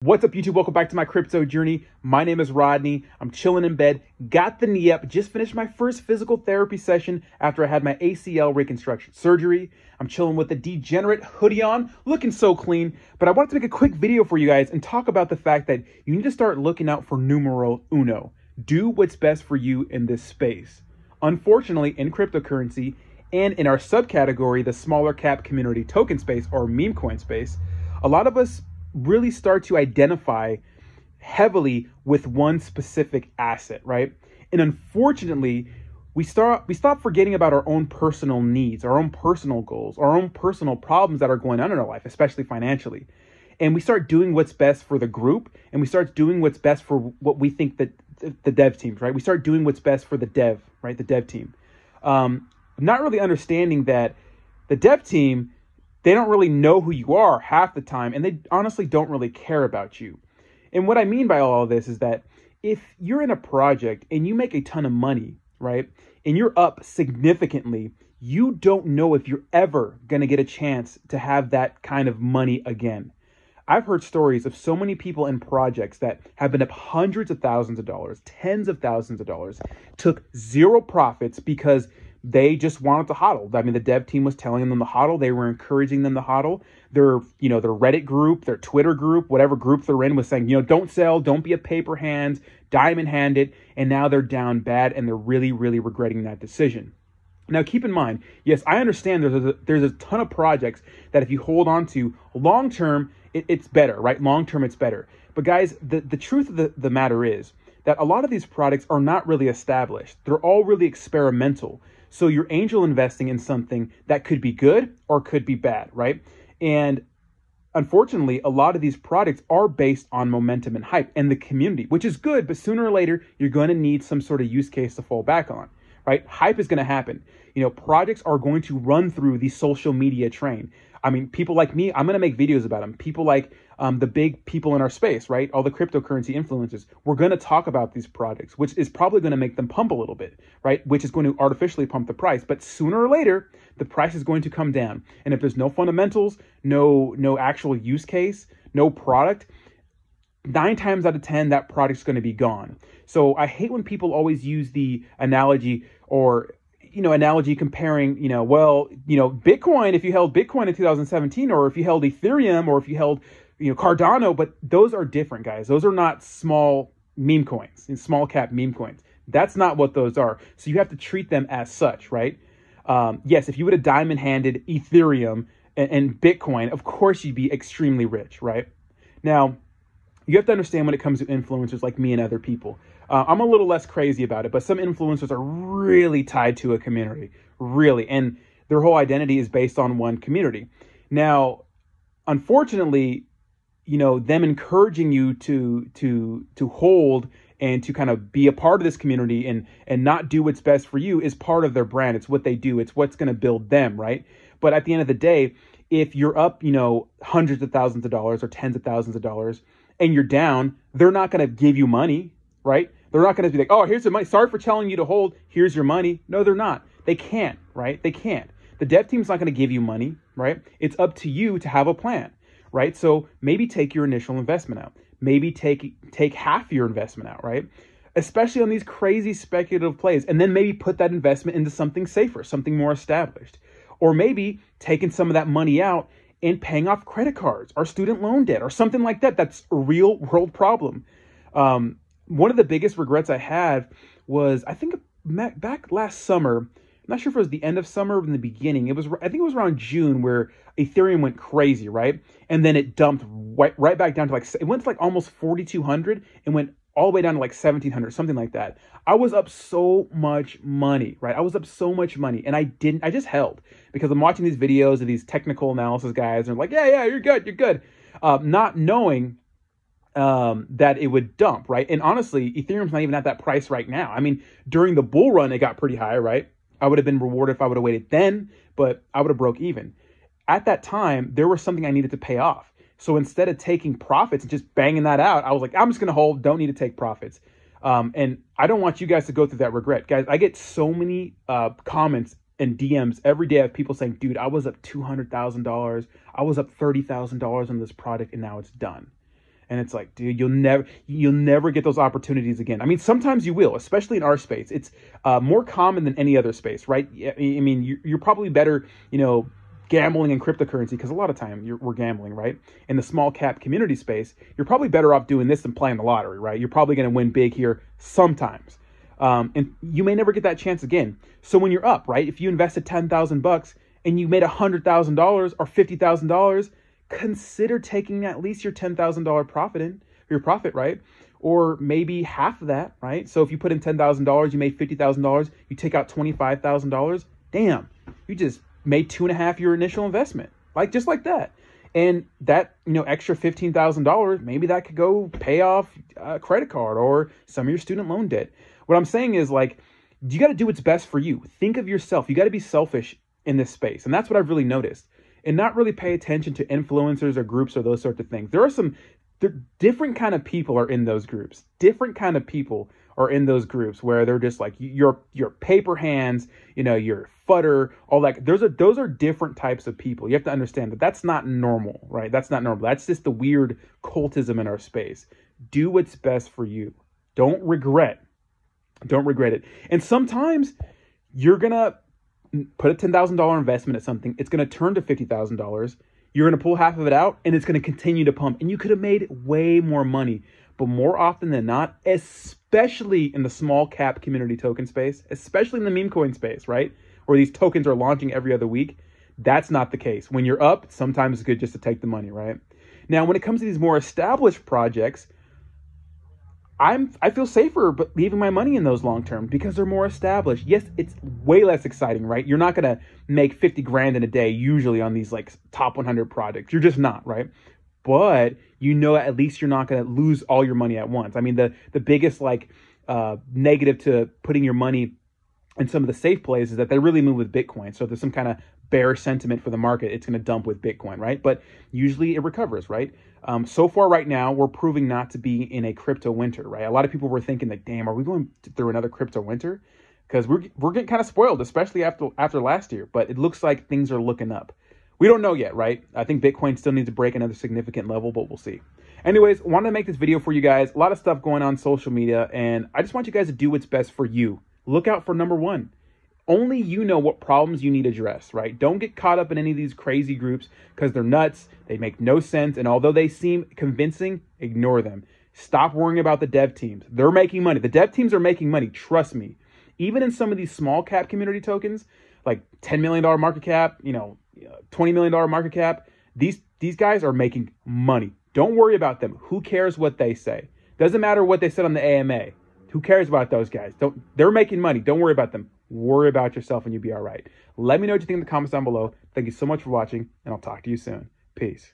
What's up, YouTube? Welcome back to my crypto journey. My name is Rodney. I'm chilling in bed, got the knee up, just finished my first physical therapy session after I had my ACL reconstruction surgery. I'm chilling with a degenerate hoodie on, looking so clean. But I wanted to make a quick video for you guys and talk about the fact that you need to start looking out for numero uno. Do what's best for you in this space. Unfortunately, in cryptocurrency and in our subcategory, the smaller cap community token space or meme coin space, a lot of us really start to identify heavily with one specific asset, right? And unfortunately, we stop forgetting about our own personal needs, our own personal goals, our own personal problems that are going on in our life, especially financially. And we start doing what's best for the group, and we start doing what's best for what we think that the dev teams, right? We start doing what's best for the dev, right? The dev team. Not really understanding that the dev team, they don't really know who you are half the time, and they honestly don't really care about you. And what I mean by all of this is that if you're in a project and you make a ton of money, right, and you're up significantly, you don't know if you're ever going to get a chance to have that kind of money again. I've heard stories of so many people in projects that have been up hundreds of thousands of dollars, tens of thousands of dollars, took zero profits because they just wanted to hodl. I mean, the dev team was telling them to hodl. They were encouraging them to hodl. Their Reddit group, their Twitter group, whatever group they're in was saying, don't sell, don't be a paper hand, diamond hand it. And now they're down bad and they're really, really regretting that decision. Now, keep in mind, yes, I understand there's a ton of projects that if you hold on to long term, it's better, right? Long term, it's better. But guys, the truth of the matter is that a lot of these products are not really established. They're all really experimental. So you're angel investing in something that could be good or could be bad, right? And unfortunately, a lot of these products are based on momentum and hype and the community, which is good, but sooner or later, you're going to need some sort of use case to fall back on, right? Hype is going to happen. Projects are going to run through the social media train. I mean, people like me, I'm going to make videos about them. People like the big people in our space, right? All the cryptocurrency influencers. We're going to talk about these projects, which is probably going to make them pump a little bit, right? Which is going to artificially pump the price. But sooner or later, the price is going to come down. And if there's no fundamentals, no actual use case, no product, 9 times out of 10, that product's going to be gone. So I hate when people always use the analogy comparing, Bitcoin, if you held Bitcoin in 2017, or if you held Ethereum, or if you held, Cardano, but those are different, guys. Those are not small meme coins and small cap meme coins. That's not what those are. So you have to treat them as such, right? Yes, if you would have diamond handed Ethereum and Bitcoin, of course you'd be extremely rich, right? Now, you have to understand when it comes to influencers like me and other people. I'm a little less crazy about it, but some influencers are really tied to a community, really. And their whole identity is based on one community. Now, unfortunately, them encouraging you to hold and to kind of be a part of this community and not do what's best for you is part of their brand. It's what they do. It's what's going to build them, right? But at the end of the day, if you're up, hundreds of thousands of dollars or tens of thousands of dollars and you're down, they're not going to give you money, right? They're not going to be like, oh, here's the money. Sorry for telling you to hold. Here's your money. No, they're not. They can't, right? They can't. The dev team's not going to give you money, right? It's up to you to have a plan, right? So maybe take your initial investment out. Maybe take half your investment out, right? Especially on these crazy speculative plays. And then maybe put that investment into something safer, something more established. Or maybe taking some of that money out and paying off credit cards or student loan debt or something like that. That's a real world problem. One of the biggest regrets I had was, I think back last summer, I'm not sure if it was the end of summer or in the beginning. I think it was around June where Ethereum went crazy, right? And then it dumped right back down to it went to almost 4,200 and went all the way down to 1,700, something like that. I was up so much money, right? I was up so much money and I just held because I'm watching these videos of these technical analysis guys and they're like, yeah, you're good. Not knowing that it would dump, right? And honestly, Ethereum's not even at that price right now. I mean, during the bull run, it got pretty high, right? I would have been rewarded if I would have waited then, but I would have broke even. At that time, there was something I needed to pay off. So instead of taking profits and just banging that out, I was like, I'm just going to hold, don't need to take profits. And I don't want you guys to go through that regret. Guys, I get so many comments and DMs every day of people saying, dude, I was up $200,000. I was up $30,000 on this product and now it's done. And it's like, dude, you'll never get those opportunities again. I mean, sometimes you will, especially in our space. It's more common than any other space, right? I mean, you're probably better, gambling in cryptocurrency, because a lot of time we're gambling, right? In the small cap community space, you're probably better off doing this than playing the lottery, right? You're probably going to win big here sometimes. And you may never get that chance again. So when you're up, right? If you invested $10,000 and you made $100,000 or $50,000, consider taking at least your $10,000 profit, right? Or maybe half of that, right? So if you put in $10,000, you made $50,000, you take out $25,000, damn, you just made 2.5 your initial investment, just like that. And that, extra $15,000, maybe that could go pay off a credit card or some of your student loan debt. What I'm saying is, you got to do what's best for you. Think of yourself. You got to be selfish in this space. And that's what I've really noticed. And not really pay attention to influencers or groups or those sorts of things. Different kind of people are in those groups. Different kind of people are in those groups where they're just like your paper hands, your fudder, all that. Those are different types of people. You have to understand that that's not normal, right? That's not normal. That's just the weird cultism in our space. Do what's best for you. Don't regret it. And sometimes you're gonna put a $10,000 investment at something. It's gonna turn to $50,000. You're gonna pull half of it out, and it's gonna continue to pump. And you could have made way more money. But more often than not, especially in the small cap community token space, especially in the meme coin space, right? Where these tokens are launching every other week, that's not the case. When you're up, sometimes it's good just to take the money, right? Now, when it comes to these more established projects, I feel safer but leaving my money in those long term because they're more established. Yes, it's way less exciting, right? You're not gonna make 50 grand in a day usually on these top 100 projects. You're just not, right? But at least you're not going to lose all your money at once. I mean, the biggest negative to putting your money in some of the safe plays is that they really move with Bitcoin. So if there's some kind of bear sentiment for the market, it's going to dump with Bitcoin, right? But usually it recovers, right? So far right now, we're proving not to be in a crypto winter, right? A lot of people were thinking damn, are we going through another crypto winter? Because we're getting kind of spoiled, especially after last year. But it looks like things are looking up. We don't know yet, right? I think Bitcoin still needs to break another significant level, but we'll see. Anyways, wanted to make this video for you guys. A lot of stuff going on social media, and I just want you guys to do what's best for you. Look out for number one. Only you know what problems you need addressed, right? Don't get caught up in any of these crazy groups because they're nuts. They make no sense, and although they seem convincing, ignore them. Stop worrying about the dev teams. They're making money. The dev teams are making money, trust me. Even in some of these small cap community tokens, like $10 million market cap, $20 million market cap, these guys are making money. Don't worry about them. Who cares what they say? Doesn't matter what they said on the AMA. Who cares about those guys? They're making money. Don't worry about them. Worry about yourself and you'll be all right. Let me know what you think in the comments down below. Thank you so much for watching, and I'll talk to you soon. Peace.